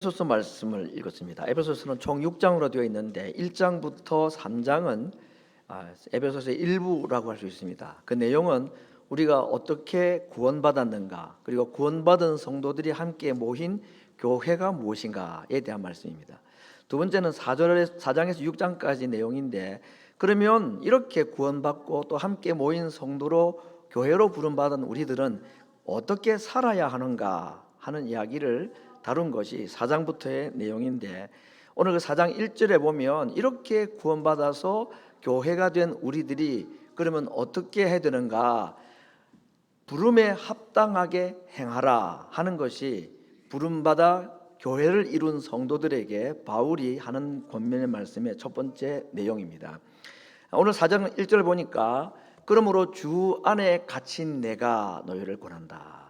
에베소서 말씀을 읽었습니다. 에베소서는 총 6장으로 되어 있는데 1장부터 3장은 에베소서의 일부라고 할 수 있습니다. 그 내용은 우리가 어떻게 구원받았는가, 그리고 구원받은 성도들이 함께 모인 교회가 무엇인가에 대한 말씀입니다. 두 번째는 4장에서 6장까지 내용인데, 그러면 이렇게 구원받고 또 함께 모인 성도로 교회로 부름받은 우리들은 어떻게 살아야 하는가 하는 이야기를 다룬 것이 4장부터의 내용인데, 오늘 그 4장 1절에 보면 이렇게 구원받아서 교회가 된 우리들이 그러면 어떻게 해야 되는가, 부름에 합당하게 행하라 하는 것이 부름받아 교회를 이룬 성도들에게 바울이 하는 권면의 말씀의 첫 번째 내용입니다. 오늘 4장 1절 보니까 그러므로 주 안에 갇힌 내가 너희를 권한다.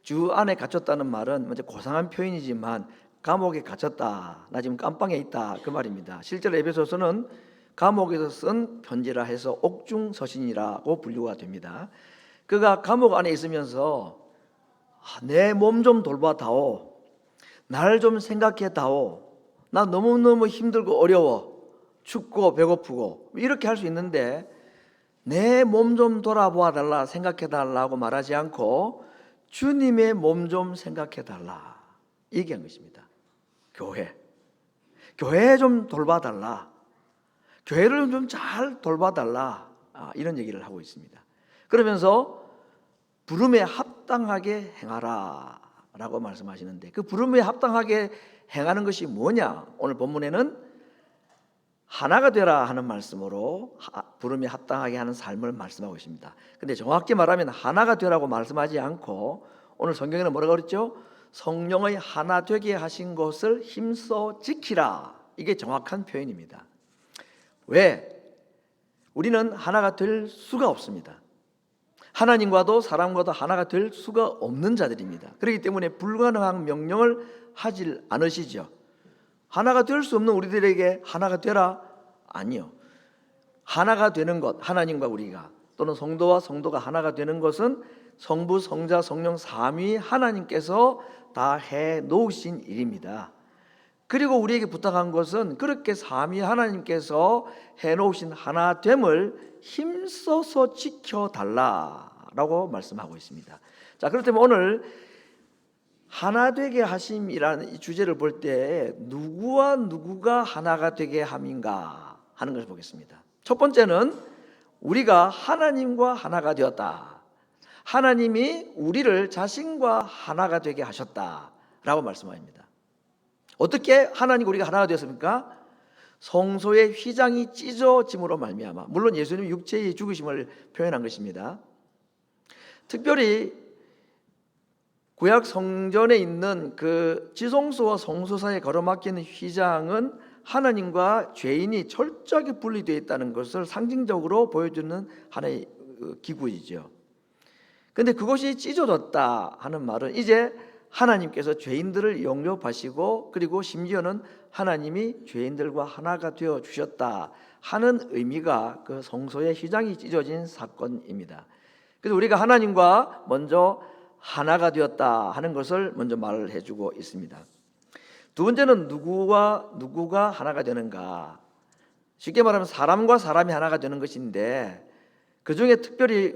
주 안에 갇혔다는 말은 먼저 고상한 표현이지만 감옥에 갇혔다, 나 지금 감방에 있다, 그 말입니다. 실제로 에베소서는 감옥에서 쓴 편지라 해서 옥중서신이라고 분류가 됩니다. 그가 감옥 안에 있으면서 내 몸 좀 돌봐다오, 날 좀 생각해다오, 나 너무너무 힘들고 어려워, 춥고 배고프고, 이렇게 할 수 있는데 내 몸 좀 돌아보아 달라, 생각해 달라고 말하지 않고 주님의 몸 좀 생각해 달라, 얘기한 것입니다. 교회 좀 돌봐달라, 교회를 좀 잘 돌봐달라, 이런 얘기를 하고 있습니다. 그러면서 부름에 합당하게 행하라 라고 말씀하시는데, 그 부름에 합당하게 행하는 것이 뭐냐, 오늘 본문에는 하나가 되라 하는 말씀으로 부름에 합당하게 하는 삶을 말씀하고 있습니다. 근데 정확히 말하면 하나가 되라고 말씀하지 않고 오늘 성경에는 뭐라고 그랬죠? 성령의 하나 되게 하신 것을 힘써 지키라, 이게 정확한 표현입니다. 왜? 우리는 하나가 될 수가 없습니다. 하나님과도 사람과도 하나가 될 수가 없는 자들입니다. 그렇기 때문에 불가능한 명령을 하질 않으시죠. 하나가 될 수 없는 우리들에게 하나가 되라? 아니요. 하나가 되는 것, 하나님과 우리가 또는 성도와 성도가 하나가 되는 것은 성부, 성자, 성령 삼위 하나님께서 다 해 놓으신 일입니다. 그리고 우리에게 부탁한 것은 그렇게 삼위 하나님께서 해 놓으신 하나됨을 힘써서 지켜달라라고 말씀하고 있습니다. 자, 그렇다면 오늘 하나 되게 하심이라는 이 주제를 볼 때 누구와 누구가 하나가 되게 함인가 하는 것을 보겠습니다. 첫 번째는 우리가 하나님과 하나가 되었다, 하나님이 우리를 자신과 하나가 되게 하셨다라고 말씀합니다. 어떻게 하나님과 우리가 하나가 되었습니까? 성소의 휘장이 찢어짐으로 말미암아. 물론 예수님이 육체의 죽으심을 표현한 것입니다. 특별히 구약 성전에 있는 그 지성소와 성소 사이에 가로막히는 휘장은 하나님과 죄인이 철저하게 분리되어 있다는 것을 상징적으로 보여주는 하나의 기구이죠. 그런데 그것이 찢어졌다 하는 말은 이제 하나님께서 죄인들을 영접하시고, 그리고 심지어는 하나님이 죄인들과 하나가 되어 주셨다 하는 의미가 그 성소의 휘장이 찢어진 사건입니다. 그래서 우리가 하나님과 먼저 하나가 되었다 하는 것을 먼저 말을 해주고 있습니다. 두 번째는 누구가 하나가 되는가. 쉽게 말하면 사람과 사람이 하나가 되는 것인데, 그 중에 특별히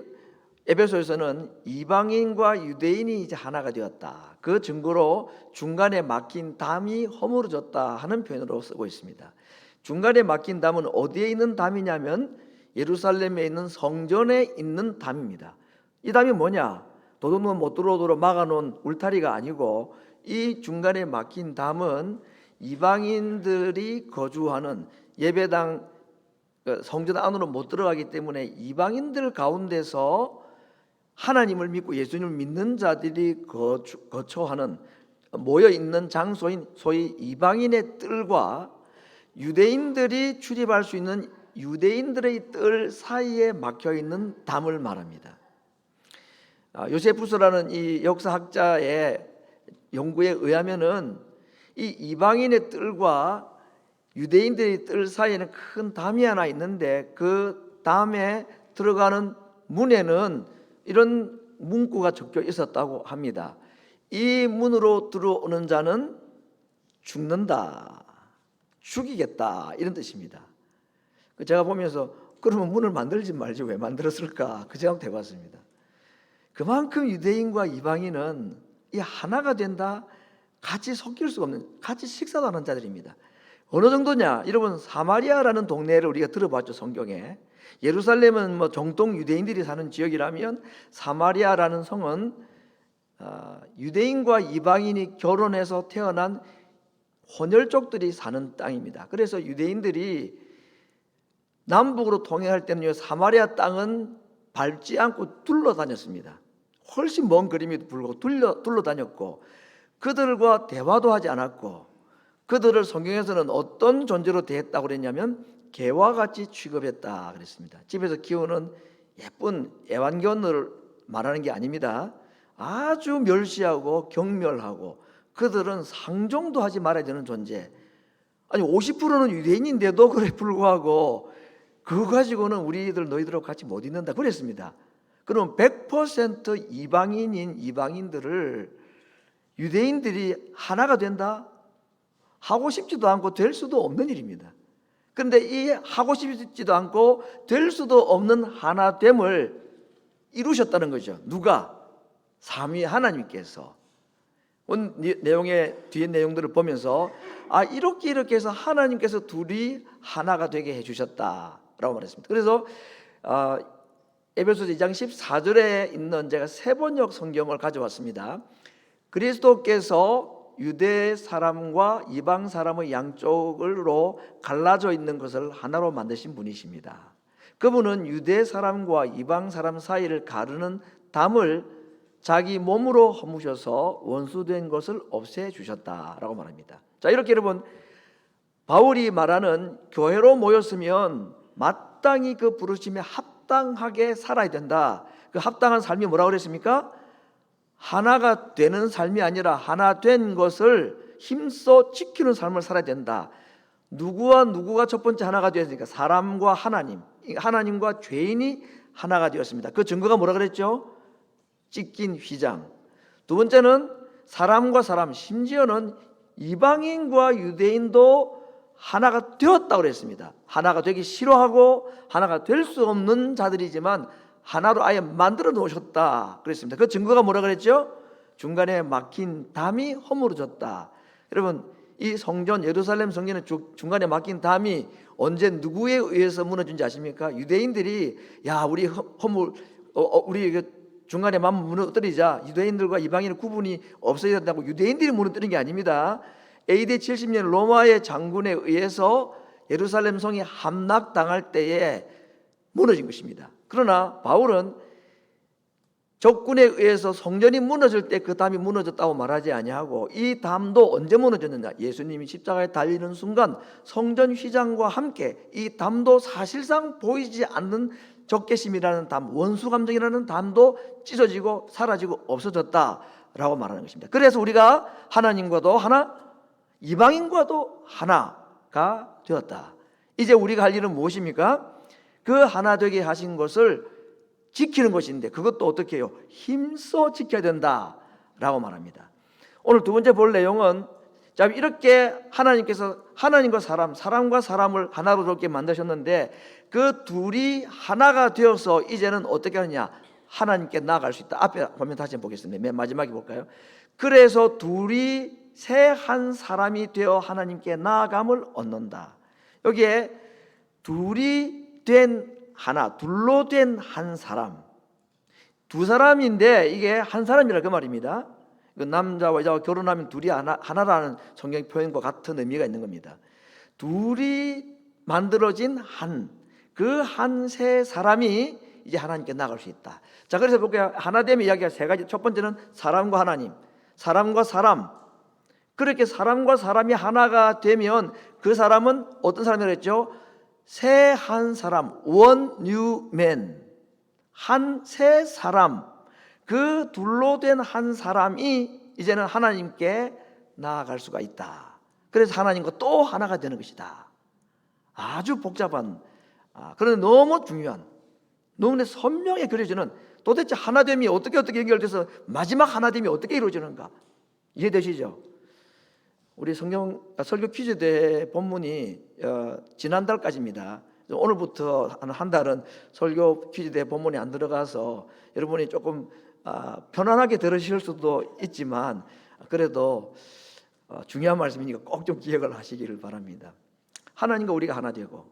에베소에서는 이방인과 유대인이 이제 하나가 되었다, 그 증거로 중간에 막힌 담이 허물어졌다 하는 표현으로 쓰고 있습니다. 중간에 막힌 담은 어디에 있는 담이냐면 예루살렘에 있는 성전에 있는 담입니다. 이 담이 뭐냐? 도둑놈 못 들어오도록 막아놓은 울타리가 아니고, 이 중간에 막힌 담은 이방인들이 거주하는 예배당, 성전 안으로 못 들어가기 때문에 이방인들 가운데서 하나님을 믿고 예수님을 믿는 자들이 거처하는, 모여있는 장소인 소위 이방인의 뜰과 유대인들이 출입할 수 있는 유대인들의 뜰 사이에 막혀있는 담을 말합니다. 요세푸스라는 이 역사학자의 연구에 의하면은 이 이방인의 뜰과 유대인들의 뜰 사이에는 큰 담이 하나 있는데, 그 담에 들어가는 문에는 이런 문구가 적혀 있었다고 합니다. 이 문으로 들어오는 자는 죽는다, 죽이겠다 이런 뜻입니다. 제가 보면서 그러면 문을 만들지 말지 왜 만들었을까 그 생각도 해봤습니다. 그만큼 유대인과 이방인은 이 하나가 된다, 같이 섞일 수가 없는, 같이 식사도 하는 자들입니다. 어느 정도냐? 여러분, 사마리아라는 동네를 우리가 들어봤죠, 성경에. 예루살렘은 뭐 정통 유대인들이 사는 지역이라면 사마리아라는 성은 유대인과 이방인이 결혼해서 태어난 혼혈족들이 사는 땅입니다. 그래서 유대인들이 남북으로 통행할 때는 사마리아 땅은 밟지 않고 둘러다녔습니다. 훨씬 먼 거리임에도 불구하고 둘러다녔고, 그들과 대화도 하지 않았고, 그들을 성경에서는 어떤 존재로 대했다고 그랬냐면 개와 같이 취급했다 그랬습니다. 집에서 키우는 예쁜 애완견을 말하는 게 아닙니다. 아주 멸시하고 경멸하고, 그들은 상종도 하지 말아야 되는 존재. 아니 50%는 유대인인데도 그래 불구하고 그거 가지고는 우리들 너희들하고 같이 못 있는다 그랬습니다. 그럼 100% 이방인인 이방인들을 유대인들이 하나가 된다? 하고 싶지도 않고 될 수도 없는 일입니다. 그런데 이 하고 싶지도 않고 될 수도 없는 하나됨을 이루셨다는 거죠. 누가? 삼위 하나님께서. 내용의 뒤에 내용들을 보면서 이렇게 해서 하나님께서 둘이 하나가 되게 해주셨다라고 말했습니다. 그래서 에베소서 2장 14절에 있는 제가 세번역 성경을 가져왔습니다. 그리스도께서 유대 사람과 이방 사람의 양쪽으로 갈라져 있는 것을 하나로 만드신 분이십니다. 그분은 유대 사람과 이방 사람 사이를 가르는 담을 자기 몸으로 허무셔서 원수된 것을 없애주셨다라고 말합니다. 자, 이렇게 여러분, 바울이 말하는 교회로 모였으면 마땅히 그 부르심에 합당하게 살아야 된다. 그 합당한 삶이 뭐라고 그랬습니까? 하나가 되는 삶이 아니라 하나 된 것을 힘써 지키는 삶을 살아야 된다. 누구와 누구가 첫 번째 하나가 되었습니까? 사람과 하나님, 하나님과 죄인이 하나가 되었습니다. 그 증거가 뭐라 그랬죠? 찢긴 휘장. 두 번째는 사람과 사람, 심지어는 이방인과 유대인도 하나가 되었다고 그랬습니다. 하나가 되기 싫어하고 하나가 될 수 없는 자들이지만 하나로 아예 만들어 놓으셨다 그랬습니다. 그 증거가 뭐라 그랬죠? 중간에 막힌 담이 허물어졌다. 여러분, 이 성전, 예루살렘 성전의 중간에 막힌 담이 언제 누구에 의해서 무너진지 아십니까? 유대인들이 우리 중간에 무너뜨리자, 유대인들과 이방인의 구분이 없어야 된다고 유대인들이 무너뜨린 게 아닙니다. AD 70년 로마의 장군에 의해서 예루살렘 성이 함락당할 때에 무너진 것입니다. 그러나 바울은 적군에 의해서 성전이 무너질 때 그 담이 무너졌다고 말하지 아니하고, 이 담도 언제 무너졌느냐? 예수님이 십자가에 달리는 순간 성전 휘장과 함께 이 담도 사실상 보이지 않는 적개심이라는 담, 원수감정이라는 담도 찢어지고 사라지고 없어졌다라고 말하는 것입니다. 그래서 우리가 하나님과도 하나, 이방인과도 하나가 되었다. 이제 우리가 할 일은 무엇입니까? 그 하나 되게 하신 것을 지키는 것인데, 그것도 어떻게 해요? 힘써 지켜야 된다라고 말합니다. 오늘 두 번째 볼 내용은, 자, 이렇게 하나님께서 하나님과 사람, 사람과 사람을 하나로 이렇게 만드셨는데, 그 둘이 하나가 되어서 이제는 어떻게 하느냐? 하나님께 나아갈 수 있다. 앞에 보면 다시 보겠습니다. 맨 마지막에 볼까요? 그래서 둘이 새 한 사람이 되어 하나님께 나아감을 얻는다. 여기에 둘이 된 하나, 둘로 된 한 사람, 두 사람인데 이게 한 사람이라 그 말입니다. 남자와 여자가 결혼하면 둘이 하나라는 성경 표현과 같은 의미가 있는 겁니다. 둘이 만들어진 그 한 세 사람이 이제 하나님께 나갈 수 있다. 자, 그래서 볼게요. 하나됨의 이야기가 세 가지. 첫 번째는 사람과 하나님, 사람과 사람. 그렇게 사람과 사람이 하나가 되면 그 사람은 어떤 사람이라고 했죠? 새 한 사람, one new man, 한 새 사람, 그 둘로 된 한 사람이 이제는 하나님께 나아갈 수가 있다. 그래서 하나님과 또 하나가 되는 것이다. 아주 복잡한, 그런데 너무 중요한, 너무나 선명히 그려지는, 도대체 하나됨이 어떻게 연결돼서 마지막 하나됨이 어떻게 이루어지는가 이해되시죠? 우리 성경 설교 퀴즈 대회 본문이 지난달까지입니다. 오늘부터 한 달은 설교 퀴즈 대회 본문이 안 들어가서 여러분이 조금 편안하게 들으실 수도 있지만 그래도 중요한 말씀이니까 꼭 좀 기억을 하시기를 바랍니다. 하나님과 우리가 하나 되고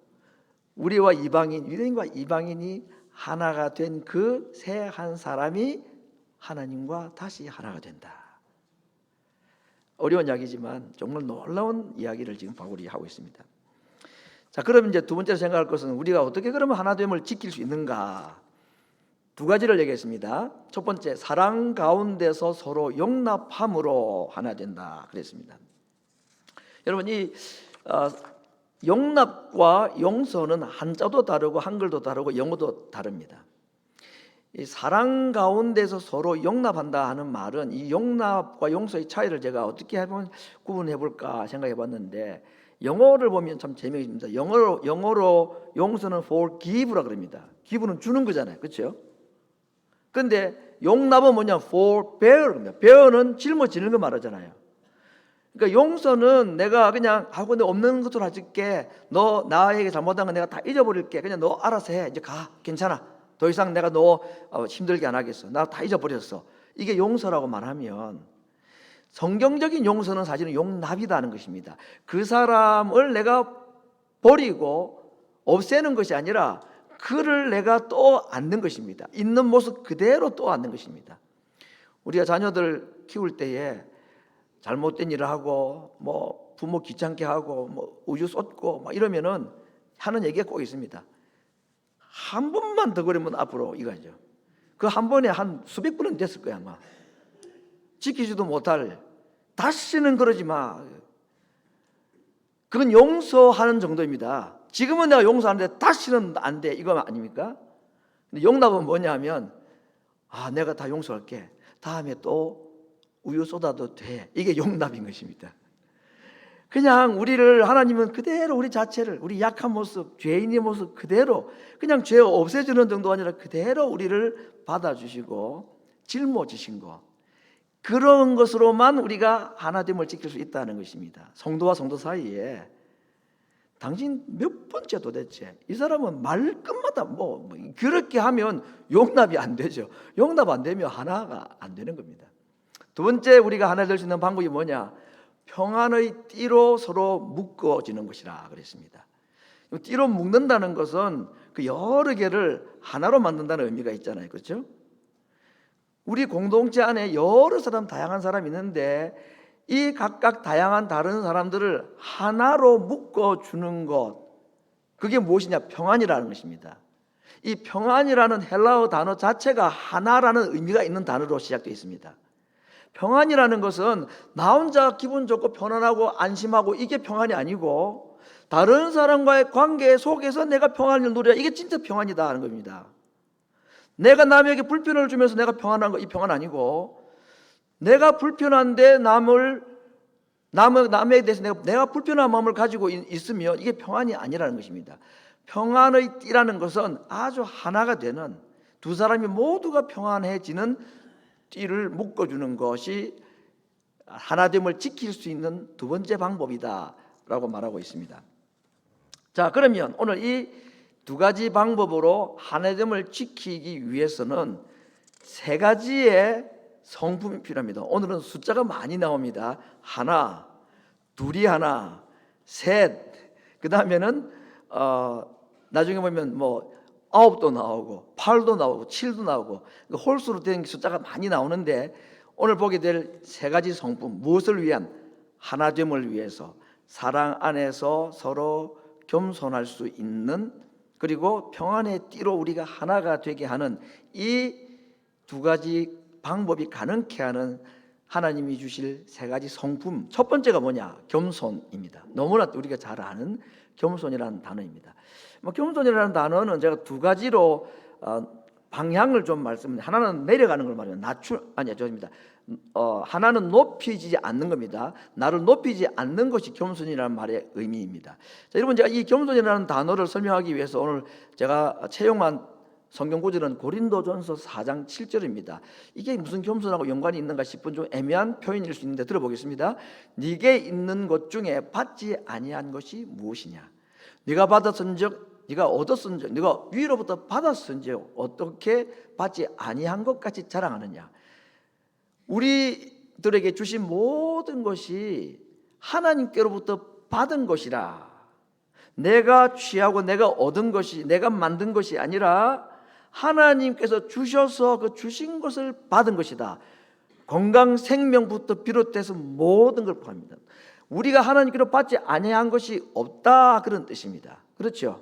우리와 이방인, 유대인과 이방인이 하나가 된 그 새 한 사람이 하나님과 다시 하나가 된다. 어려운 이야기지만 정말 놀라운 이야기를 지금 바울이 하고 있습니다. 자, 그럼 이제 두 번째로 생각할 것은 우리가 어떻게 그러면 하나됨을 지킬 수 있는가? 두 가지를 얘기했습니다. 첫 번째, 사랑 가운데서 서로 용납함으로 하나 된다 그랬습니다. 여러분, 이 용납과 용서는 한자도 다르고 한글도 다르고 영어도 다릅니다. 이 사랑 가운데서 서로 용납한다 하는 말은 이 용납과 용서의 차이를 제가 어떻게 한번 구분해 볼까 생각해 봤는데, 영어를 보면 참 재미있습니다. 영어로 용서는 forgive라 그럽니다. give는 주는 거잖아요, 그렇죠? 근데 용납은 뭐냐, forbear입니다. bear는 짊어지는 거 말하잖아요. 그러니까 용서는 내가 그냥 근데 없는 것으로 해줄게, 너 나에게 잘못한 거 내가 다 잊어버릴게, 그냥 너 알아서 해, 이제 가, 괜찮아, 더 이상 내가 너 힘들게 안 하겠어, 나 다 잊어버렸어. 이게 용서라고 말하면, 성경적인 용서는 사실은 용납이라는 것입니다. 그 사람을 내가 버리고 없애는 것이 아니라 그를 내가 또 안는 것입니다. 있는 모습 그대로 또 안는 것입니다. 우리가 자녀들 키울 때에 잘못된 일을 하고 뭐 부모 귀찮게 하고 뭐 우유 쏟고 막 이러면은 하는 얘기가 꼭 있습니다. 한 번만 더 그러면 앞으로 이거죠. 그 한 번에 한 수백 번은 됐을 거야 아마. 지키지도 못할, 다시는 그러지 마. 그건 용서하는 정도입니다. 지금은 내가 용서하는데 다시는 안 돼, 이거 아닙니까? 근데 용납은 뭐냐면, 내가 다 용서할게, 다음에 또 우유 쏟아도 돼, 이게 용납인 것입니다. 그냥 우리를, 하나님은 그대로 우리 자체를, 우리 약한 모습, 죄인의 모습 그대로 그냥 죄 없애주는 정도가 아니라 그대로 우리를 받아주시고 짊어지신 거, 그런 것으로만 우리가 하나됨을 지킬 수 있다는 것입니다. 성도와 성도 사이에 당신 몇 번째 도대체, 이 사람은 말끝마다 뭐 그렇게 하면 용납이 안 되죠. 용납 안 되면 하나가 안 되는 겁니다. 두 번째 우리가 하나 될 수 있는 방법이 뭐냐, 평안의 띠로 서로 묶어지는 것이라 그랬습니다. 띠로 묶는다는 것은 그 여러 개를 하나로 만든다는 의미가 있잖아요, 그렇죠? 우리 공동체 안에 여러 사람, 다양한 사람이 있는데 이 각각 다양한 다른 사람들을 하나로 묶어주는 것, 그게 무엇이냐, 평안이라는 것입니다. 이 평안이라는 헬라어 단어 자체가 하나라는 의미가 있는 단어로 시작되어 있습니다. 평안이라는 것은 나 혼자 기분 좋고 편안하고 안심하고 이게 평안이 아니고, 다른 사람과의 관계 속에서 내가 평안을 누려야 이게 진짜 평안이다 하는 겁니다. 내가 남에게 불편을 주면서 내가 평안한 거, 이 평안 아니고, 내가 불편한데 남에 대해서 내가 불편한 마음을 가지고 있으면 이게 평안이 아니라는 것입니다. 평안의 띠라는 것은 아주 하나가 되는, 두 사람이 모두가 평안해지는 띠를 묶어주는 것이 하나됨을 지킬 수 있는 두 번째 방법이다 라고 말하고 있습니다. 자, 그러면 오늘 이 두 가지 방법으로 하나됨을 지키기 위해서는 세 가지의 성품이 필요합니다. 오늘은 숫자가 많이 나옵니다. 하나, 둘이 하나, 셋, 그 다음에는 나중에 보면 뭐 9도 나오고 8도 나오고 7도 나오고 홀수로 된 숫자가 많이 나오는데, 오늘 보게 될 세 가지 성품, 무엇을 위한, 하나됨을 위해서 사랑 안에서 서로 겸손할 수 있는, 그리고 평안의 띠로 우리가 하나가 되게 하는 이 두 가지 방법이 가능케 하는 하나님이 주실 세 가지 성품, 첫 번째가 뭐냐, 겸손입니다. 너무나 우리가 잘 아는 겸손이라는 단어입니다. 겸손이라는 단어는 제가 두 가지로 방향을 좀 말씀드립니다. 하나는 내려가는 걸 말해요. 하나는 높이지 않는 겁니다. 나를 높이지 않는 것이 겸손이라는 말의 의미입니다. 자, 여러분, 제가 이 겸손이라는 단어를 설명하기 위해서 오늘 제가 채용한 성경 구절은 고린도전서 4장 7절입니다. 이게 무슨 겸손하고 연관이 있는가 싶은 좀 애매한 표현일 수 있는데 들어보겠습니다. 네게 있는 것 중에 받지 아니한 것이 무엇이냐? 네가 받았은즉, 네가 얻었은즉, 네가 위로부터 받았은즉 어떻게 받지 아니한 것까지 자랑하느냐? 우리들에게 주신 모든 것이 하나님께로부터 받은 것이라. 내가 취하고 내가 얻은 것이, 내가 만든 것이 아니라 하나님께서 주셔서 그 주신 것을 받은 것이다. 건강, 생명부터 비롯해서 모든 걸 포함합니다. 우리가 하나님께로 받지 아니한 것이 없다, 그런 뜻입니다. 그렇죠?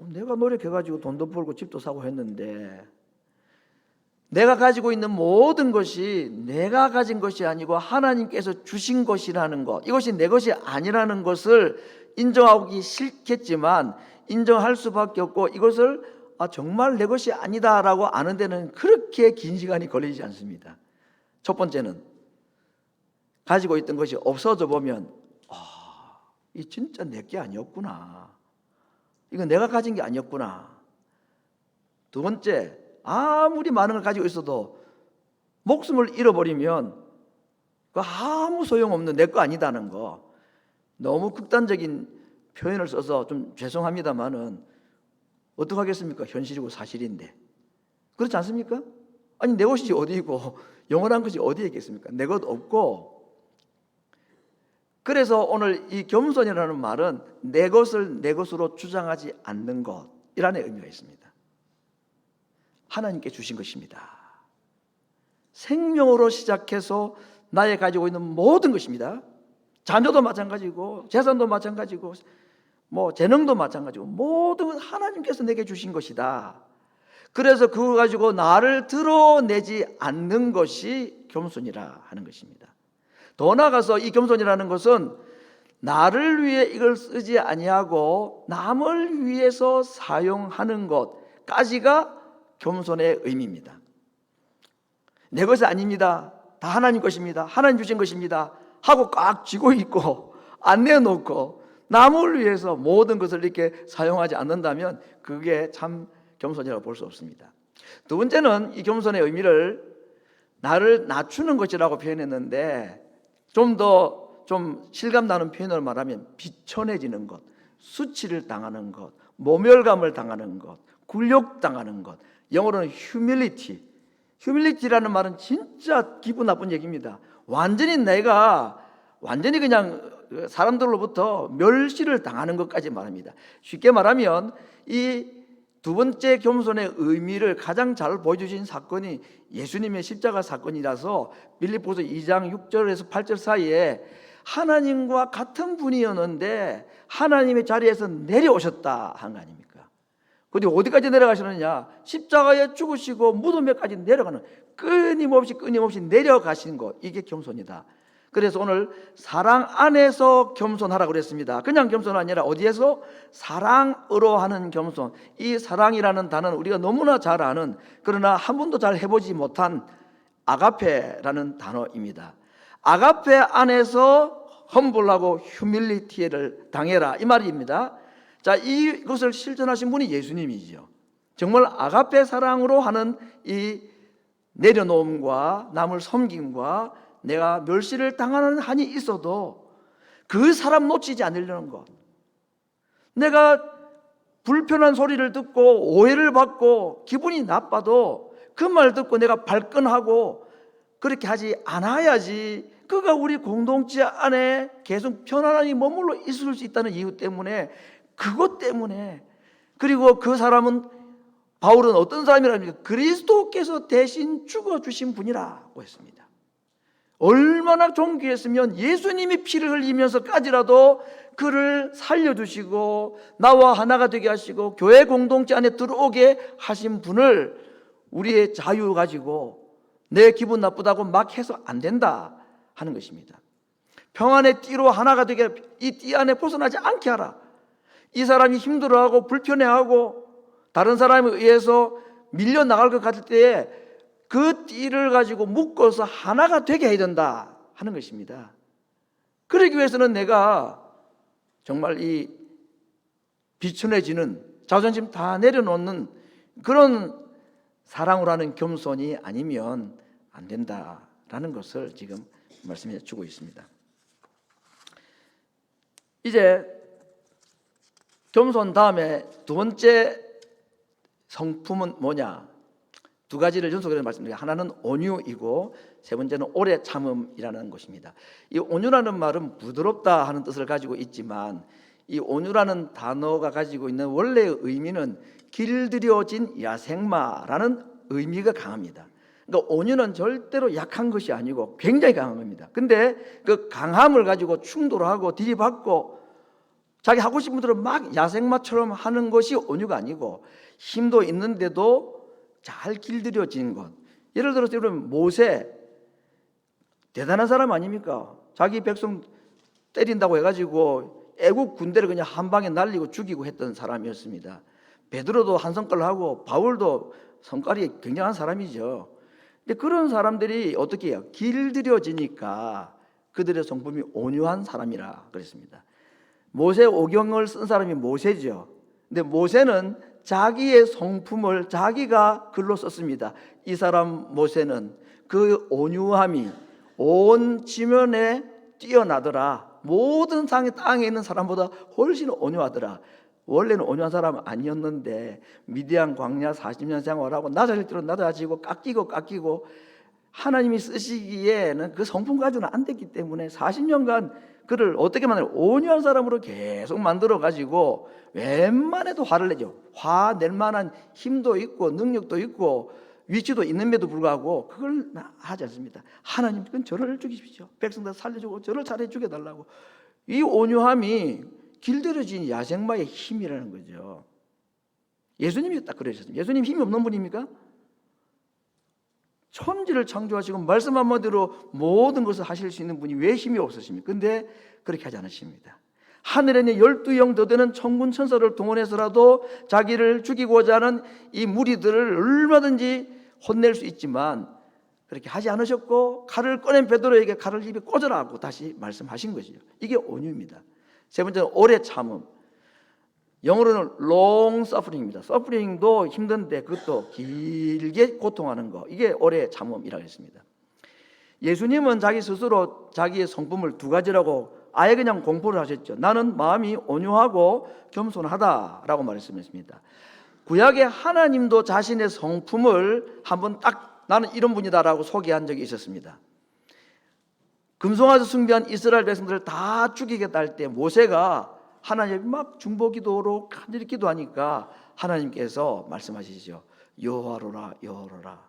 내가 노력해가지고 돈도 벌고 집도 사고 했는데 내가 가지고 있는 모든 것이 내가 가진 것이 아니고 하나님께서 주신 것이라는 것, 이것이 내 것이 아니라는 것을 인정하기 싫겠지만 인정할 수밖에 없고, 이것을 정말 내 것이 아니다라고 아는 데는 그렇게 긴 시간이 걸리지 않습니다. 첫 번째는 가지고 있던 것이 없어져 보면 이 진짜 내 게 아니었구나, 이건 내가 가진 게 아니었구나. 두 번째, 아무리 많은 걸 가지고 있어도 목숨을 잃어버리면 그 아무 소용없는 내 거 아니다는 거. 너무 극단적인 표현을 써서 좀 죄송합니다만은 어떡하겠습니까? 현실이고 사실인데. 그렇지 않습니까? 아니, 내 것이 어디이고 영원한 것이 어디에 있겠습니까? 내 것 없고. 그래서 오늘 이 겸손이라는 말은 내 것을 내 것으로 주장하지 않는 것이라는 의미가 있습니다. 하나님께 주신 것입니다. 생명으로 시작해서 나의 가지고 있는 모든 것입니다. 자녀도 마찬가지고 재산도 마찬가지고 재능도 마찬가지고 모든 건 하나님께서 내게 주신 것이다. 그래서 그걸 가지고 나를 드러내지 않는 것이 겸손이라 하는 것입니다. 더 나아가서 이 겸손이라는 것은 나를 위해 이걸 쓰지 아니하고 남을 위해서 사용하는 것까지가 겸손의 의미입니다. 내 것이 아닙니다, 다 하나님 것입니다, 하나님 주신 것입니다 하고 꽉 쥐고 있고 안 내놓고 남을 위해서 모든 것을 이렇게 사용하지 않는다면 그게 참 겸손이라고 볼 수 없습니다. 두 번째는 이 겸손의 의미를 나를 낮추는 것이라고 표현했는데, 좀 더 실감 나는 표현을 말하면 비천해지는 것, 수치를 당하는 것, 모멸감을 당하는 것, 굴욕당하는 것. 영어로는 humility라는 말은 진짜 기분 나쁜 얘기입니다. 완전히 그냥 사람들로부터 멸시를 당하는 것까지 말합니다. 쉽게 말하면 이 두 번째 겸손의 의미를 가장 잘 보여주신 사건이 예수님의 십자가 사건이라서 빌립보서 2장 6절에서 8절 사이에 하나님과 같은 분이었는데 하나님의 자리에서 내려오셨다 한 거 아닙니까? 근데 어디까지 내려가시느냐? 십자가에 죽으시고 무덤에까지 내려가는, 끊임없이 내려가신 것, 이게 겸손이다. 그래서 오늘 사랑 안에서 겸손하라고 그랬습니다. 그냥 겸손 아니라 어디에서? 사랑으로 하는 겸손. 이 사랑이라는 단어는 우리가 너무나 잘 아는, 그러나 한 번도 잘 해보지 못한 아가페라는 단어입니다. 아가페 안에서 험불하고 휴밀리티를 당해라, 이 말입니다. 자, 이것을 실천하신 분이 예수님이죠. 정말 아가페 사랑으로 하는 이 내려놓음과 남을 섬김과 내가 멸시를 당하는 한이 있어도 그 사람 놓치지 않으려는 것, 내가 불편한 소리를 듣고 오해를 받고 기분이 나빠도 그 말 듣고 내가 발끈하고 그렇게 하지 않아야지 그가 우리 공동체 안에 계속 편안하게 머물러 있을 수 있다는 이유 때문에, 그것 때문에. 그리고 그 사람은, 바울은 어떤 사람이랍니까? 그리스도께서 대신 죽어주신 분이라고 했습니다. 얼마나 존귀했으면 예수님이 피를 흘리면서까지라도 그를 살려주시고 나와 하나가 되게 하시고 교회 공동체 안에 들어오게 하신 분을 우리의 자유 가지고 내 기분 나쁘다고 막 해서 안 된다 하는 것입니다. 평안의 띠로 하나가 되게, 이 띠 안에 벗어나지 않게 하라. 이 사람이 힘들어하고 불편해하고 다른 사람에 의해서 밀려나갈 것 같을 때에 그 띠를 가지고 묶어서 하나가 되게 해야 된다 하는 것입니다. 그러기 위해서는 내가 정말 이 비천해지는, 자존심 다 내려놓는 그런 사랑으로 하는 겸손이 아니면 안 된다라는 것을 지금 말씀해 주고 있습니다. 이제 겸손 다음에 두 번째 성품은 뭐냐? 두 가지를 연속으로 말씀드려요. 하나는 온유이고 세 번째는 오래 참음이라는 것입니다. 이 온유라는 말은 부드럽다 하는 뜻을 가지고 있지만 이 온유라는 단어가 가지고 있는 원래의 의미는 길들여진 야생마라는 의미가 강합니다. 그러니까 온유는 절대로 약한 것이 아니고 굉장히 강한 겁니다. 근데 그 강함을 가지고 충돌하고 들이받고 자기 하고 싶은 대로 막 야생마처럼 하는 것이 온유가 아니고 힘도 있는데도 잘 길들여진 것. 예를 들어서 여러분 모세 대단한 사람 아닙니까? 자기 백성 때린다고 해가지고 애국 군대를 그냥 한 방에 날리고 죽이고 했던 사람이었습니다. 베드로도 한 성깔 하고 바울도 성깔이 굉장한 사람이죠. 근데 그런 사람들이 어떻게 해요? 길들여지니까 그들의 성품이 온유한 사람이라 그랬습니다. 모세 오경을 쓴 사람이 모세죠. 근데 모세는 자기의 성품을 자기가 글로 썼습니다. 이 사람 모세는 그 온유함이 온 지면에 뛰어나더라. 모든 땅에 있는 사람보다 훨씬 온유하더라. 원래는 온유한 사람은 아니었는데 미디안 광야 40년 생활하고 낮아질 대로 낮아지고 깎이고 하나님이 쓰시기에는 그 성품 가지고는 안 됐기 때문에 40년간 그를 어떻게 만들어? 온유한 사람으로 계속 만들어 가지고 웬만해도 화를 내죠. 화 낼 만한 힘도 있고 능력도 있고 위치도 있는데도 불구하고 그걸 하지 않습니다. 하나님 그건 저를 죽이십시오. 백성들 살려주고 저를 차례 죽여달라고. 이 온유함이 길들여진 야생마의 힘이라는 거죠. 예수님이 딱 그러셨습니다. 예수님 힘이 없는 분입니까? 천지를 창조하시고 말씀 한마디로 모든 것을 하실 수 있는 분이 왜 힘이 없으십니까? 근데 그렇게 하지 않으십니다. 하늘에 있는 12영 더 되는 천군 천사를 동원해서라도 자기를 죽이고자 하는 이 무리들을 얼마든지 혼낼 수 있지만 그렇게 하지 않으셨고 칼을 꺼낸 베드로에게 칼을 입에 꽂으라 하고 다시 말씀하신 것이죠. 이게 온유입니다. 세 번째는 오래 참음. 영어로는 long suffering입니다. suffering도 힘든데 그것도 길게 고통하는 거. 이게 오래 참음이라고 했습니다. 예수님은 자기 스스로 자기의 성품을 두 가지라고 아예 그냥 공포를 하셨죠. 나는 마음이 온유하고 겸손하다라고 말씀했습니다. 구약에 하나님도 자신의 성품을 한번 딱 나는 이런 분이다라고 소개한 적이 있었습니다. 금송아지 숭배한 이스라엘 백성들을 다 죽이겠다 할 때 모세가 하나님이 막 중보기도로 간절히 기도하니까 하나님께서 말씀하시죠. 여호와로라 여호와로라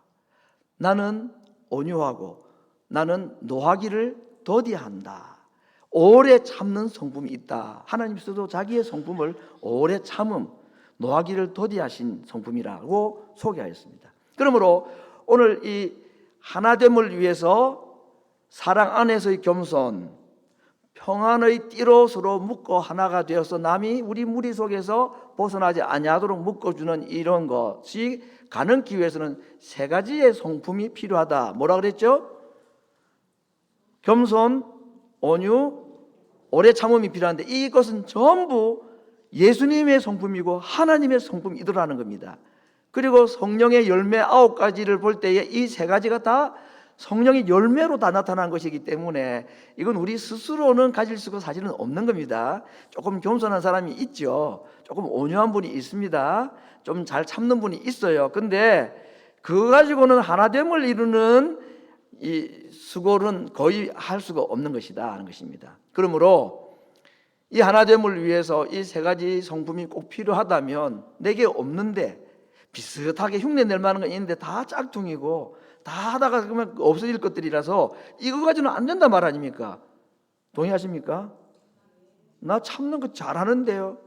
나는 온유하고 나는 노하기를 더디한다. 오래 참는 성품이 있다. 하나님께서도 자기의 성품을 오래 참음, 노하기를 더디하신 성품이라고 소개하였습니다. 그러므로 오늘 이 하나됨을 위해서 사랑 안에서의 겸손, 평안의 띠로 서로 묶어 하나가 되어서 남이 우리 무리 속에서 벗어나지 아니하도록 묶어주는 이런 것이 가능하기 위해서는 세 가지의 성품이 필요하다. 뭐라 그랬죠? 겸손, 온유, 오래 참음이 필요한데 이것은 전부 예수님의 성품이고 하나님의 성품이더라는 겁니다. 그리고 성령의 열매 9가지를 볼 때에 이 세 가지가 다 성령의 열매로 다 나타난 것이기 때문에 이건 우리 스스로는 가질 수가 사실은 없는 겁니다. 조금 겸손한 사람이 있죠. 조금 온유한 분이 있습니다. 좀 잘 참는 분이 있어요. 근데 그거 가지고는 하나됨을 이루는 이 수고는 거의 할 수가 없는 것이다 하는 것입니다. 그러므로 이 하나됨을 위해서 이 세 가지 성품이 꼭 필요하다면 내게 없는데 비슷하게 흉내 낼 만한 건 있는데 다 짝퉁이고 다 하다가 그러면 없어질 것들이라서 이거 가지고는 안 된다 말 아닙니까? 동의하십니까? 나 참는 거 잘하는데요.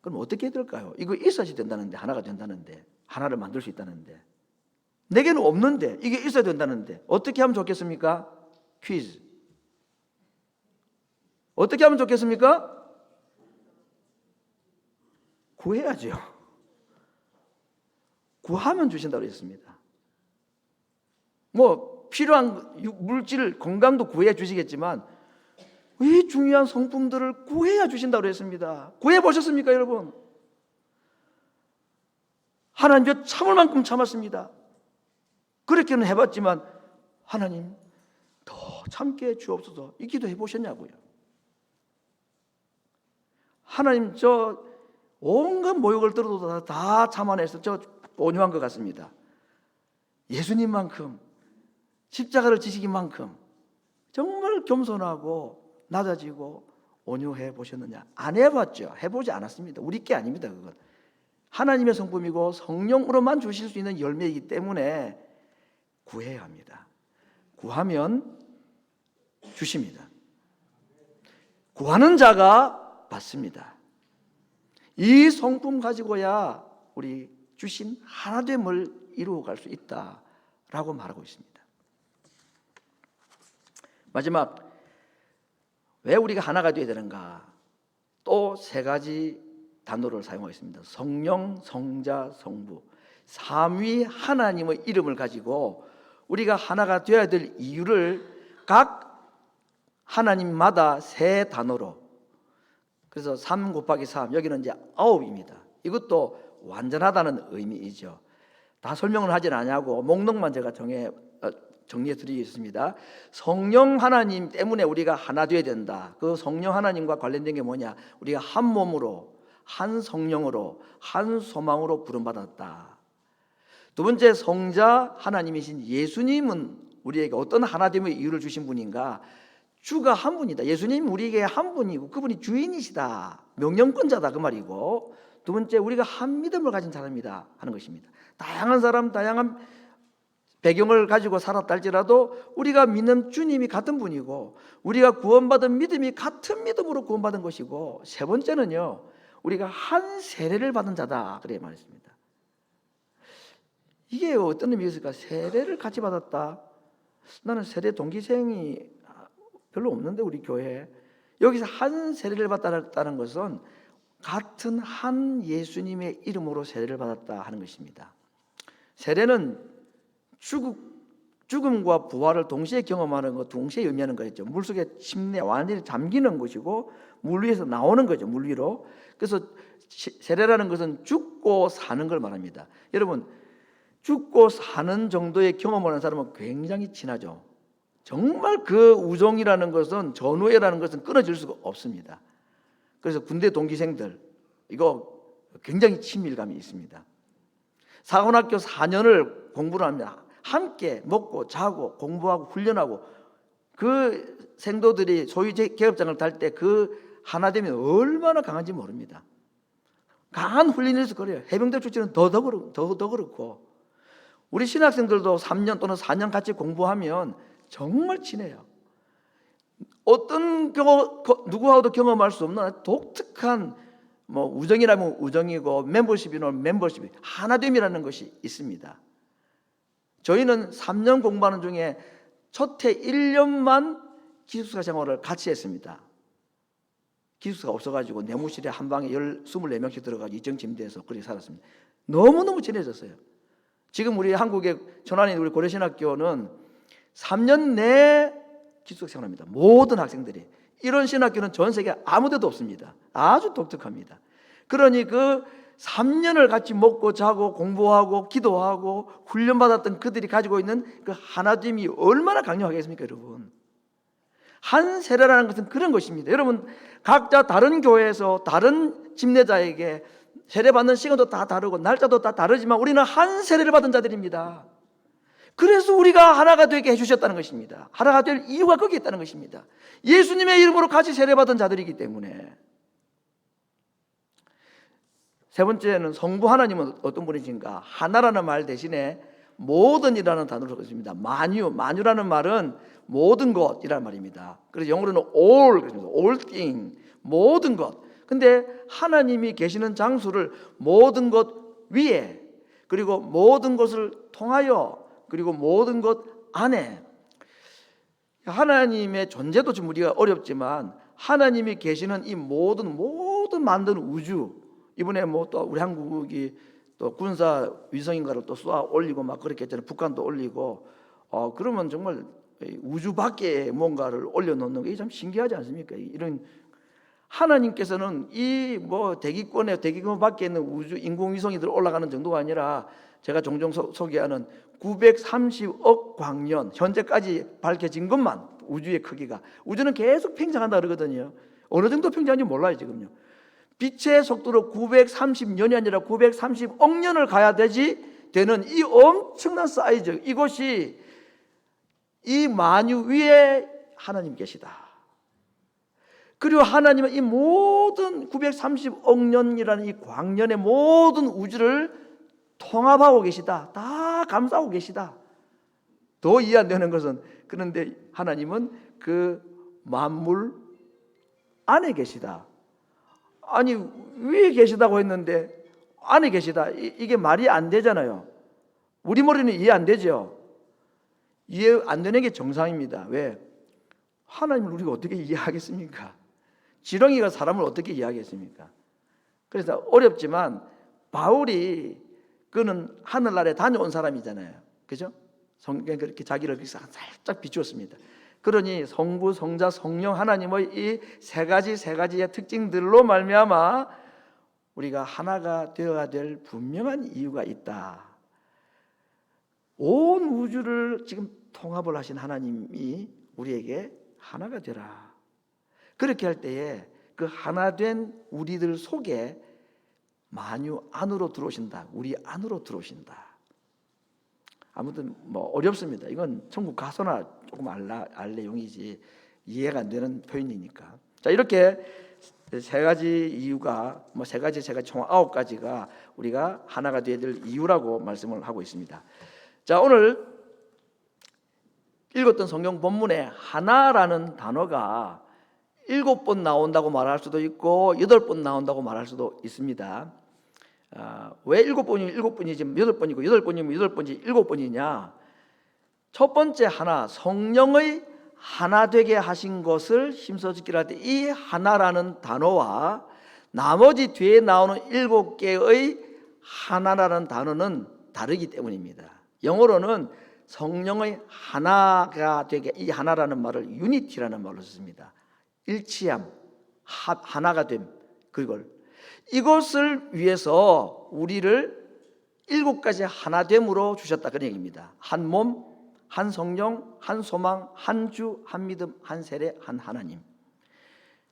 그럼 어떻게 해야 될까요? 이거 있어야지 된다는데, 하나가 된다는데, 하나를 만들 수 있다는데 내게는 없는데 이게 있어야 된다는데 어떻게 하면 좋겠습니까? 퀴즈. 어떻게 하면 좋겠습니까? 구해야죠. 구하면 주신다고 했습니다. 뭐 필요한 물질, 건강도 구해 주시겠지만 이 중요한 성품들을 구해야 주신다고 했습니다. 구해 보셨습니까, 여러분? 하나님께 참을 만큼 참았습니다. 그렇게는 해봤지만 하나님 더 참게 주옵소서, 이 기도 해보셨냐고요. 하나님 저 온갖 모욕을 들어도 다 참아내서 저 온유한 것 같습니다. 예수님만큼 십자가를 지시기만큼 정말 겸손하고 낮아지고 온유해 보셨느냐? 안 해봤죠. 해보지 않았습니다. 우리 게 아닙니다. 그건 하나님의 성품이고 성령으로만 주실 수 있는 열매이기 때문에 구해야 합니다. 구하면 주십니다. 구하는 자가 받습니다. 이 성품 가지고야 우리 주신 하나됨을 이루어갈 수 있다라고 말하고 있습니다. 마지막, 왜 우리가 하나가 되어야 되는가? 또 세 가지 단어를 사용하고 있습니다. 성령, 성자, 성부, 삼위 하나님의 이름을 가지고 우리가 하나가 되어야 될 이유를 각 하나님마다 세 단어로, 그래서 3 곱하기 3, 여기는 이제 9입니다. 이것도 완전하다는 의미이죠. 다 설명을 하진 않냐고 목록만 제가 정리해 드리겠습니다. 성령 하나님 때문에 우리가 하나 되어야 된다. 그 성령 하나님과 관련된 게 뭐냐? 우리가 한 몸으로, 한 성령으로, 한 소망으로 부름받았다. 두 번째, 성자 하나님이신 예수님은 우리에게 어떤 하나됨의 이유를 주신 분인가? 주가 한 분이다. 예수님 우리에게 한 분이고 그분이 주인이시다, 명령권자다, 그 말이고, 두 번째, 우리가 한 믿음을 가진 사람이다 하는 것입니다. 다양한 사람, 다양한 배경을 가지고 살았다 할지라도 우리가 믿는 주님이 같은 분이고 우리가 구원받은 믿음이 같은 믿음으로 구원받은 것이고, 세 번째는요, 우리가 한 세례를 받은 자다, 그래 말했습니다. 이게 어떤 의미가 있을까? 세례를 같이 받았다. 나는 세례 동기생이 별로 없는데 우리 교회에. 여기서 한 세례를 받았다는 것은 같은 한 예수님의 이름으로 세례를 받았다 하는 것입니다. 세례는 죽음과 부활을 동시에 경험하는 것, 동시에 의미하는 거였죠. 물속에 침내 완전히 잠기는 것이고 물 위에서 나오는 거죠, 물 위로. 그래서 세례라는 것은 죽고 사는 걸 말합니다. 여러분, 죽고 사는 정도의 경험을 하는 사람은 굉장히 친하죠. 정말 그 우정이라는 것은, 전우애라는 것은 끊어질 수가 없습니다. 그래서 군대 동기생들, 이거 굉장히 친밀감이 있습니다. 사관학교 4년을 공부를 합니다. 함께 먹고 자고 공부하고 훈련하고, 그 생도들이 소위 계급장을 탈 때 그 하나됨이 얼마나 강한지 모릅니다. 강한 훈련에서 그래요. 해병대 출신은 더 그렇고, 우리 신학생들도 3년 또는 4년 같이 공부하면 정말 친해요. 어떤 누구하고도 경험할 수 없는 독특한 우정이라면 우정이고 멤버십이라면 멤버십이, 하나됨이라는 것이 있습니다. 저희는 3년 공부하는 중에 첫해 1년만 기숙사 생활을 같이 했습니다. 기숙사가 없어가지고 내무실에 한 방에 24명씩 들어가서 2층 침대에서 그렇게 살았습니다. 너무너무 친해졌어요. 지금 우리 한국의 천안에 우리 고려신학교는 3년 내 기숙사 생활합니다. 모든 학생들이. 이런 신학교는 전 세계 아무 데도 없습니다. 아주 독특합니다. 그러니 그 3년을 같이 먹고 자고 공부하고 기도하고 훈련받았던 그들이 가지고 있는 그 하나됨이 얼마나 강력하겠습니까, 여러분? 한 세례라는 것은 그런 것입니다. 여러분, 각자 다른 교회에서 다른 집례자에게 세례받는 시간도 다 다르고 날짜도 다 다르지만 우리는 한 세례를 받은 자들입니다. 그래서 우리가 하나가 되게 해주셨다는 것입니다. 하나가 될 이유가 거기에 있다는 것입니다. 예수님의 이름으로 같이 세례받은 자들이기 때문에. 세 번째는 성부 하나님은 어떤 분이신가? 하나라는 말 대신에 모든이라는 단어를 썼습니다. 마뉴라는 말은 모든 것이라는 말입니다. 그래서 영어로는 all, all thing, 모든 것. 근데 하나님이 계시는 장소를 모든 것 위에, 그리고 모든 것을 통하여, 그리고 모든 것 안에, 하나님의 존재도 좀 우리가 어렵지만 하나님이 계시는 이 모든 만든 우주, 이번에 또 우리 한국이 또 군사 위성인가를 또 쏘아 올리고 막 그렇게 했잖아요. 북한도 올리고. 그러면 정말 우주 밖에 뭔가를 올려놓는 게 참 신기하지 않습니까? 이런 하나님께서는 이 뭐 대기권 밖에 있는 우주 인공위성이들 올라가는 정도가 아니라 제가 종종 소개하는 930억 광년, 현재까지 밝혀진 것만 우주의 크기가, 우주는 계속 팽창한다 그러거든요. 어느 정도 팽창인지 몰라요 지금요. 빛의 속도로 930년이 아니라 930억 년을 가야 되는 이 엄청난 사이즈, 이곳이 이 만유 위에 하나님 계시다. 그리고 하나님은 이 모든 930억 년이라는 이 광년의 모든 우주를 통합하고 계시다. 다 감싸고 계시다. 더 이해 안 되는 것은, 그런데 하나님은 그 만물 안에 계시다. 아니 위에 계시다고 했는데 안에 계시다. 이게 말이 안 되잖아요. 우리 머리는 이해 안 되죠. 이해 안 되는 게 정상입니다. 왜? 하나님을 우리가 어떻게 이해하겠습니까? 지렁이가 사람을 어떻게 이해하겠습니까? 그래서 어렵지만 바울이, 그는 하늘나라에 다녀온 사람이잖아요. 그죠? 성경에 그렇게 자기를 살짝 비추었습니다. 그러니 성부, 성자, 성령 하나님의 이 세 가지의 특징들로 말미암아 우리가 하나가 되어야 될 분명한 이유가 있다. 온 우주를 지금 통합을 하신 하나님이 우리에게 하나가 되라. 그렇게 할 때에 그 하나된 우리들 속에 만유 안으로 들어오신다. 우리 안으로 들어오신다. 아무튼 뭐 어렵습니다. 이건 천국 가서나 조금 알 내용이지 이해가 안 되는 표현이니까. 자, 이렇게 세 가지 이유가 세 가지 총 9가지가 우리가 하나가 되어야 될 이유라고 말씀을 하고 있습니다. 자, 오늘 읽었던 성경 본문에 하나라는 단어가 7번 나온다고 말할 수도 있고 8번 나온다고 말할 수도 있습니다. 왜 7번이면 7번이지 8번이고 8번이면 8번이지 7번이냐? 첫 번째 하나, 성령의 하나 되게 하신 것을 힘써 지키라 할 때 이 하나라는 단어와 나머지 뒤에 나오는 7개의 하나라는 단어는 다르기 때문입니다. 영어로는 성령의 하나가 되게, 이 하나라는 말을 유니티라는 말로 썼습니다. 일치함, 하나가 됨, 이것을 위해서 우리를 7가지 하나됨으로 주셨다, 그런 얘기입니다. 한 몸, 한 성령, 한 소망, 한 주, 한 믿음, 한 세례, 한 하나님.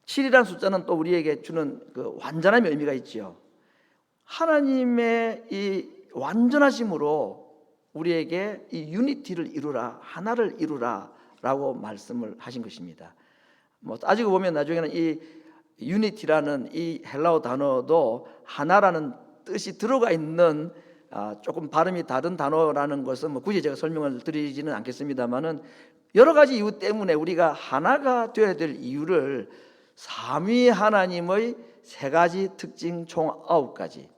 7이라는 숫자는 또 우리에게 주는 그 완전함의 의미가 있지요. 하나님의 이 완전하심으로 우리에게 이 유니티를 이루라, 하나를 이루라 라고 말씀을 하신 것입니다. 따지고 보면 나중에는 이 유니티라는 이 헬라어 단어도 하나라는 뜻이 들어가 있는 조금 발음이 다른 단어라는 것은 굳이 제가 설명을 드리지는 않겠습니다만은 여러 가지 이유 때문에 우리가 하나가 되어야 될 이유를 삼위 하나님의 3가지 특징 총 9가지,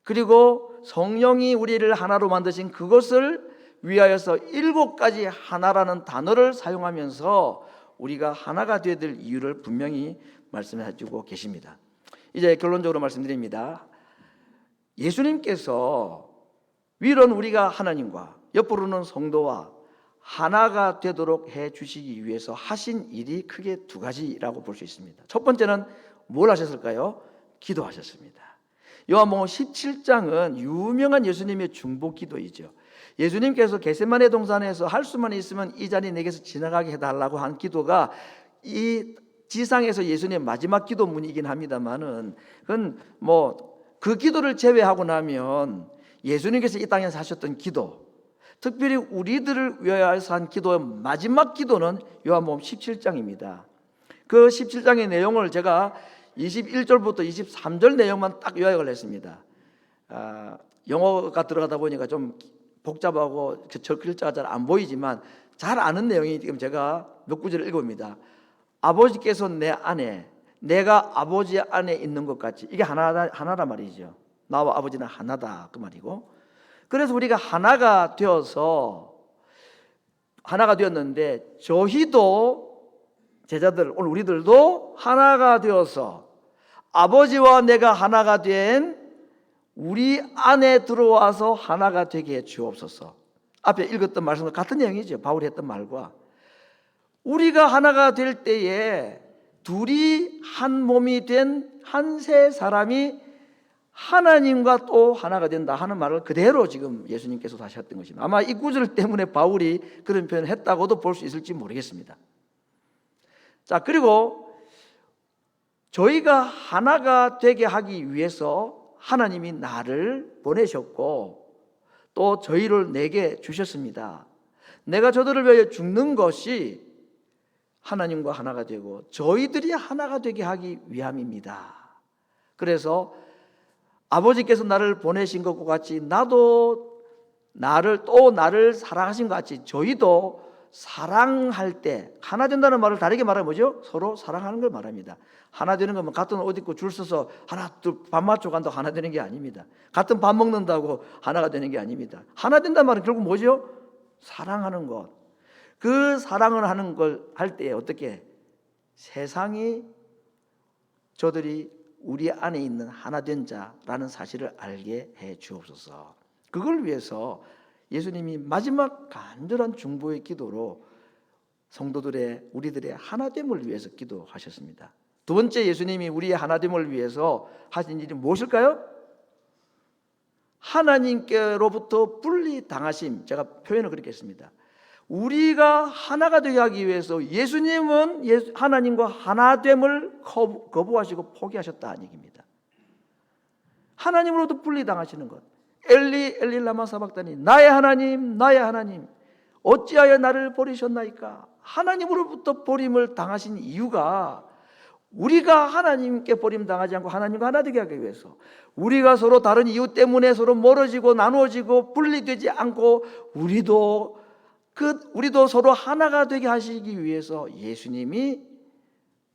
그리고 성령이 우리를 하나로 만드신 그것을 위하여서 7가지 하나라는 단어를 사용하면서 우리가 하나가 되어야 될 이유를 분명히 말씀해 주고 계십니다. 이제 결론적으로 말씀드립니다. 예수님께서 위로는 우리가 하나님과 옆으로는 성도와 하나가 되도록 해 주시기 위해서 하신 일이 크게 2가지라고 볼 수 있습니다. 첫 번째는 뭘 하셨을까요? 기도하셨습니다. 요한복음 17장은 유명한 예수님의 중보 기도이죠. 예수님께서 겟세마네 동산에서 할 수만 있으면 이 잔이 내게서 지나가게 해달라고 한 기도가 이 지상에서 예수님의 마지막 기도문이긴 합니다만은 그건 그 기도를 제외하고 나면 예수님께서 이 땅에서 하셨던 기도, 특별히 우리들을 위하여서 한 기도의 마지막 기도는 요한복음 17장입니다. 그 17장의 내용을 제가 21절부터 23절 내용만 딱 요약을 했습니다. 영어가 들어가다 보니까 좀 복잡하고 저 글자가 잘 안 보이지만 잘 아는 내용이 지금 제가 몇 구절을 읽어봅니다. 아버지께서 내 안에, 내가 아버지 안에 있는 것 같이, 이게 하나란 말이죠. 나와 아버지는 하나다, 그 말이고. 그래서 우리가 하나가 되었는데 저희도 제자들, 오늘 우리들도 하나가 되어서 아버지와 내가 하나가 된 우리 안에 들어와서 하나가 되게 해 주옵소서. 앞에 읽었던 말씀과 같은 내용이죠. 바울이 했던 말과. 우리가 하나가 될 때에 둘이 한 몸이 된 한 세 사람이 하나님과 또 하나가 된다 하는 말을 그대로 지금 예수님께서 다시 했던 것입니다. 아마 이 구절 때문에 바울이 그런 표현을 했다고도 볼 수 있을지 모르겠습니다. 자, 그리고 저희가 하나가 되게 하기 위해서 하나님이 나를 보내셨고 또 저희를 내게 주셨습니다. 내가 저들을 위하여 죽는 것이 하나님과 하나가 되고 저희들이 하나가 되게 하기 위함입니다. 그래서 아버지께서 나를 보내신 것과 같이 나도 나를 사랑하신 것 같이 저희도 사랑할 때 하나 된다는 말을 다르게 말하면 뭐죠? 서로 사랑하는 걸 말합니다. 하나 되는 건 같은 옷 입고 줄 서서 하나 둘 밥 맞춰 간다고 하나 되는 게 아닙니다. 같은 밥 먹는다고 하나가 되는 게 아닙니다. 하나 된다는 말은 결국 뭐죠? 사랑하는 것. 그 사랑을 하는 걸 할 때 어떻게 세상이 저들이 우리 안에 있는 하나 된 자라는 사실을 알게 해 주옵소서. 그걸 위해서 예수님이 마지막 간절한 중보의 기도로 성도들의 우리들의 하나됨을 위해서 기도하셨습니다. 두 번째 예수님이 우리의 하나됨을 위해서 하신 일이 무엇일까요? 하나님께로부터 분리당하심. 제가 표현을 그렇게 했습니다. 우리가 하나가 되게 하기 위해서 예수님은 하나님과 하나됨을 거부하시고 포기하셨다는 얘기입니다. 하나님으로부터 분리당하시는 것. 엘리 엘리 라마 사박다니 나의 하나님 어찌하여 나를 버리셨나이까. 하나님으로부터 버림을 당하신 이유가 우리가 하나님께 버림당하지 않고 하나님과 하나 되게 하기 위해서, 우리가 서로 다른 이유 때문에 서로 멀어지고 나누어지고 분리되지 않고 우리도 서로 하나가 되게 하시기 위해서 예수님이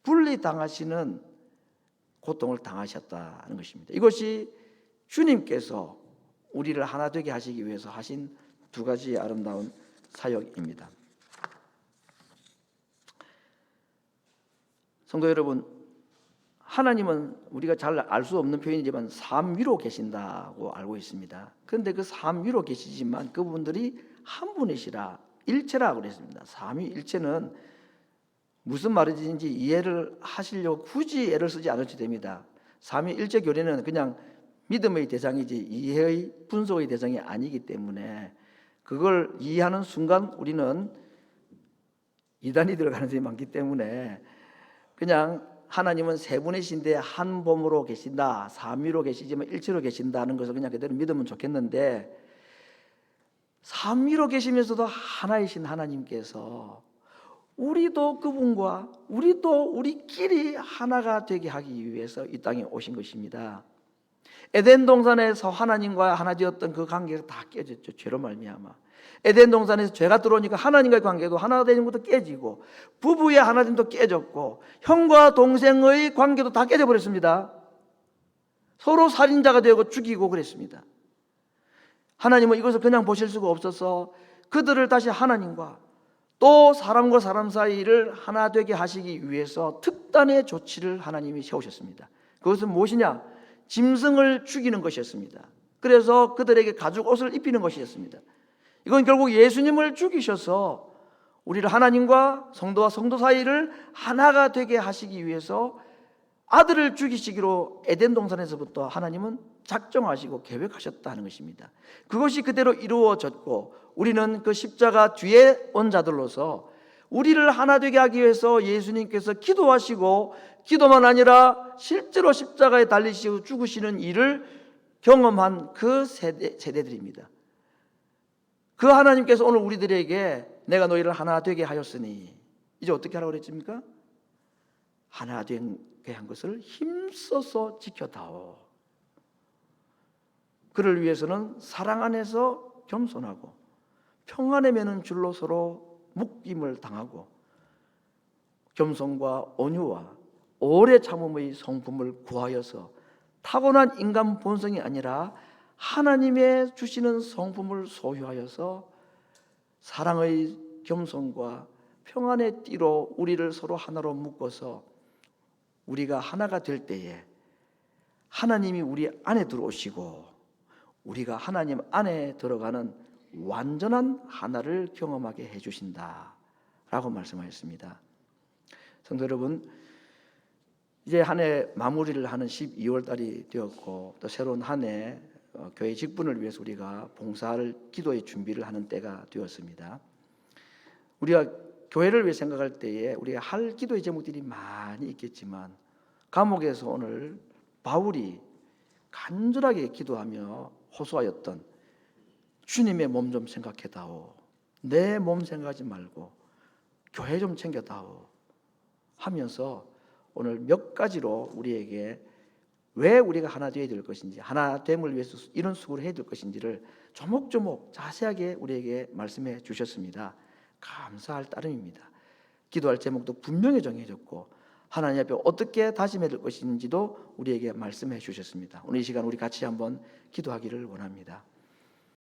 분리당하시는 고통을 당하셨다는 것입니다. 이것이 주님께서 우리를 하나 되게 하시기 위해서 하신 두 가지 아름다운 사역입니다. 성도 여러분, 하나님은 우리가 잘 알 수 없는 표현이지만 삶 위로 계신다고 알고 있습니다. 그런데 그 삶 위로 계시지만 그분들이 한 분이시라, 일체라고 그랬습니다. 삼위일체는 무슨 말인지 이해를 하시려고 굳이 애를 쓰지 않으셔도 됩니다. 삼위일체 교리는 그냥 믿음의 대상이지 이해의 분석의 대상이 아니기 때문에 그걸 이해하는 순간 우리는 이단이 들어가는 가능성이 많기 때문에 그냥 하나님은 세 분이신데 한 몸으로 계신다, 삼위로 계시지만 일체로 계신다는 것을 그냥 그대로 믿으면 좋겠는데, 삼위로 계시면서도 하나이신 하나님께서 우리도 그분과 우리끼리 하나가 되게 하기 위해서 이 땅에 오신 것입니다. 에덴 동산에서 하나님과 하나 되었던 그 관계가 다 깨졌죠. 죄로 말미암아. 에덴 동산에서 죄가 들어오니까 하나님과의 관계도 하나 되는 것도 깨지고, 부부의 하나됨도 깨졌고, 형과 동생의 관계도 다 깨져버렸습니다. 서로 살인자가 되고 죽이고 그랬습니다. 하나님은 이것을 그냥 보실 수가 없어서 그들을 다시 하나님과 또 사람과 사람 사이를 하나 되게 하시기 위해서 특단의 조치를 하나님이 세우셨습니다. 그것은 무엇이냐? 짐승을 죽이는 것이었습니다. 그래서 그들에게 가죽 옷을 입히는 것이었습니다. 이건 결국 예수님을 죽이셔서 우리를 하나님과 성도와 성도 사이를 하나가 되게 하시기 위해서 아들을 죽이시기로 에덴 동산에서부터 하나님은 작정하시고 계획하셨다는 것입니다. 그것이 그대로 이루어졌고, 우리는 그 십자가 뒤에 온 자들로서 우리를 하나 되게 하기 위해서 예수님께서 기도하시고, 기도만 아니라 실제로 십자가에 달리시고 죽으시는 일을 경험한 그 세대들입니다. 그 하나님께서 오늘 우리들에게 내가 너희를 하나 되게 하였으니 이제 어떻게 하라고 그랬습니까? 하나 되게 한 것을 힘써서 지켜다오. 그를 위해서는 사랑 안에서 겸손하고 평안에 매는 줄로 서로 묶임을 당하고 겸손과 온유와 오래 참음의 성품을 구하여서 타고난 인간 본성이 아니라 하나님의 주시는 성품을 소유하여서 사랑의 겸손과 평안의 띠로 우리를 서로 하나로 묶어서 우리가 하나가 될 때에 하나님이 우리 안에 들어오시고 우리가 하나님 안에 들어가는 완전한 하나를 경험하게 해주신다 라고 말씀하셨습니다. 성도 여러분, 이제 한 해 마무리를 하는 12월 달이 되었고 또 새로운 한 해 교회 직분을 위해서 우리가 봉사를 기도의 준비를 하는 때가 되었습니다. 우리가 교회를 위해 생각할 때에 우리가 할 기도의 제목들이 많이 있겠지만 감옥에서 오늘 바울이 간절하게 기도하며 호소하였던 주님의 몸 좀 생각해다오, 내 몸 생각하지 말고 교회 좀 챙겨다오 하면서 오늘 몇 가지로 우리에게 왜 우리가 하나 되어야 될 것인지, 하나 됨을 위해서 이런 수고를 해야 될 것인지를 조목조목 자세하게 우리에게 말씀해 주셨습니다. 감사할 따름입니다. 기도할 제목도 분명히 정해졌고 하나님 앞에 어떻게 다짐해야 될 것인지도 우리에게 말씀해 주셨습니다. 오늘 이 시간 우리 같이 한번 기도하기를 원합니다.